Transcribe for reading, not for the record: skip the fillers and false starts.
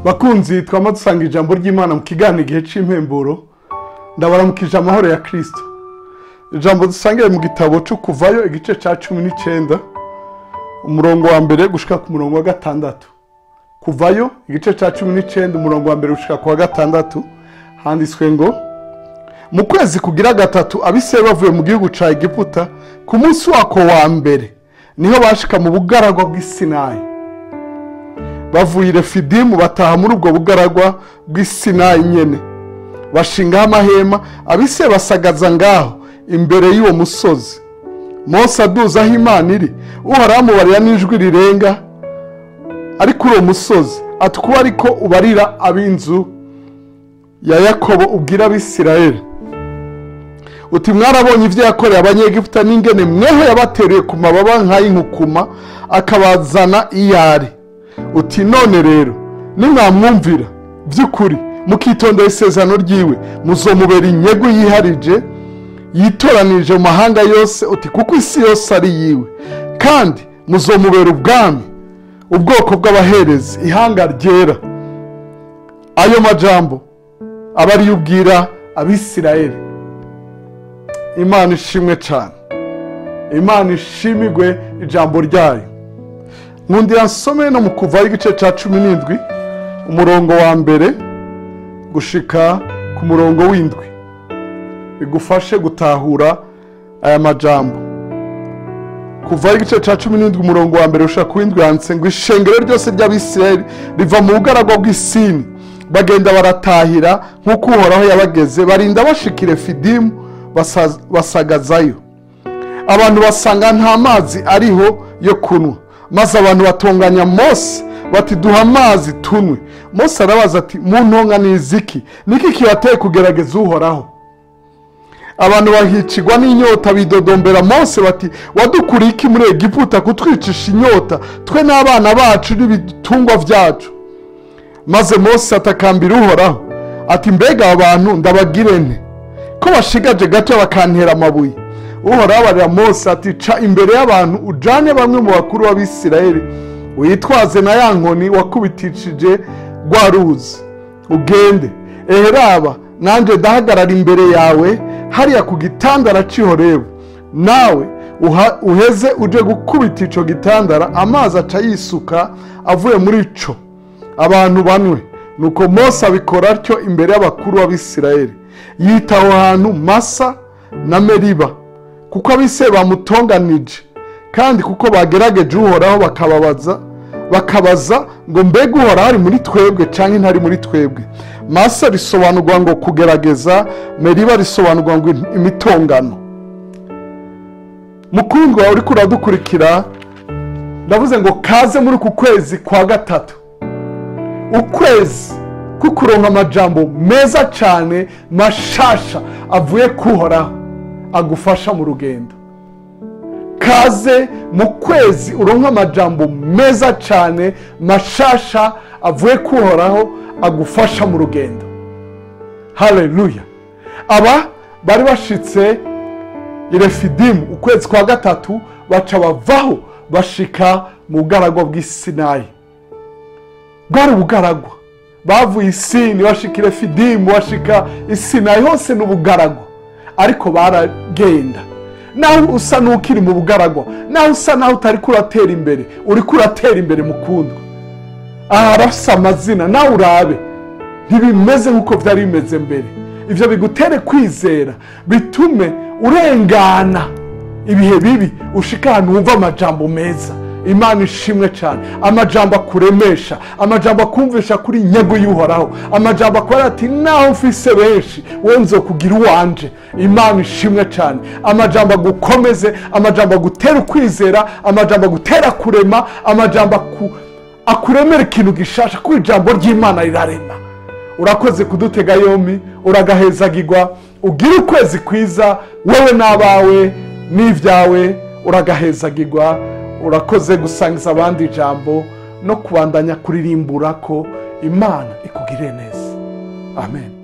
Bakunzi twama dusanga ijambo ry'Imana mu kiganiro gihe c'impemburo ndabaramukije amahoro ya Kristo. Ijambo dusangiye mu gitabo cyo Kuvayo igice ca 19 umurongo wa mbere gushika ku murongo wa gatandatu. Kuvayo igice ca 19 umurongo wa mbere gushika ku wa gatandatu handitswe ngo mu kwezi kugira gatatu abiseye bavuye mu gihugu ca Egiputa ku munsi wako wa mbere niho bashika mu bugaragwa bw'Isinayi. Bavuye Refidimu bataha muri ubwo bugaragwa bw'Isinayi nyene bashingaho amahema abise basagaza ngaho imbere y'uwo musozi. Mose aduza aho Imana iri Uhoraho amubarira n'ijwi rirenga ari kuri uwo musozi ati kuba ariko ubarira ab'inzu ya Yakobo ubwira Abisirayeli uti mwarabonye ivyo yakoreye abanyegiputa n'ingene mweho yabatereye ku mababa nk'ay'inkukuma akabazana iyari. Uti none rero nimwamwumvira by'ukuri mukitondera isezerano ryiwe muzomubera inyego yiharije yitoranije mu mahanga yose. Uti kuko isi yose ari yiwe kandi muzomubera ubwami ubwoko bw'abaherezi ihanga ryera. Ayo majambo abari yubwira Abisirayeli. Imana ishimwe cyane, Imana ishimigwe ijambo ryayo. Nundi yansome no mu Kuvayo igice ca 17 umurongo wa mbere gushika ku murongo w'indwi bigufashe gutahura aya majambo. Kuvayo igice ca 17 umurongo wa mbere gushika ku w'indwi handitse ngo ishengero ryose ry'Abisirayeli riva mu bugaragwa bw'Isini bagenda baratahira nk'uko Uhoraho yabageze barinda bashikire Refidimu basagazayo. Abantu basanga nta mazi ariho yo kunwa maze abantu batonganya Mose bati duha amazi tunwe. Mose arabaza ati muntonga niziki niki kibateye kugerageza Uhoraho? Abantu bahicirwa n'inyota bidodombera Mose bati wadukuriye iki muri Egiputa kutwicisha inyota twe n'abana bacu n'ibitungwa vyacu? Maze Mose atakambira Uhoraho ati mbega abantu ndabagire nte ko bashigaje gato bakantera amabuye? Uhoraho abarira Mose ati ca imbere y'abantu ujane bamwe mu bakuru b'Abisirayeli uyitwaze na ya nkoni wakubitishije rwa ruzi ugende. Eheraba nanje ndahagarara imbere yawe hariya ku gitandara c'Horebu nawe uheze uje gukubita ico gitandara amazi aca yisuka avuye muri ico abantu banwe. Nuko Mose abikora atyo imbere y'abakuru b'Abisirayeli yitaho hantu Masa na Meriba kuko abise bamutonganije kandi kuko bagerageje Uhoraho bakabaza ngo mbega Uhoraho ari muri twebwe canke ntari muri twebwe. Masa risobanurwa ngo kugerageza, Meriba risobanurwa ngo imitongano. Mukundwa uri kuradukurikira ndavuze ngo kaze muri ku kwezi kwa gatatu, ukwezi kukuronka amajambo meza cyane mashasha avuye kuhoraho agufasha mu rugendo. Kaze mu kwezi uronka amajambo meza cyane mashasha avuye kuhoraho agufasha mu rugendo. Haleluya. Aba bari bashitse Refidimu ukwezi kwa gatatu baca bavaho bashika mu bugaragwa bw'Isinayi. Bwari bugaragwa bavuye Isini bashika Refidimu bashika Isinayi hose n'ubugaragwa ariko baragenda. Naho usa n'ukiri mu bugaragwa, naho usa naho utari kuratera imbere, uri kuratera imbere mukundwa. Arasa amazina nawe urabe ntibimeze nkuko vyari bimeze mbere. Ivyo bigutere kwizera bitume urengana ibihe bibi ushika ahantu wumva amajambo meza. Imana ishimwe cyane. Amajambo akuremesha, amajambo akumvisha kuri nyego y'Uhoraho, amajambo akwara ati naho mfise benshi wowe nzokugira uwanje. Imana ishimwe cyane. Amajambo agukomeze, amajambo agutera kwizera, amajambo agutera kurema, amajambo akuremera ikintu gishasha ku ijambo ry'Imana rirarema. Urakoze kudutega yombi, uragahezagirwa, ugira ukwezi kwiza wewe n'abawe n'ivyawe, uragahezagirwa. Urakoze gusangiza abandi ijambo no kubandanya kuririmbura ko Imana ikugire neza. Amen.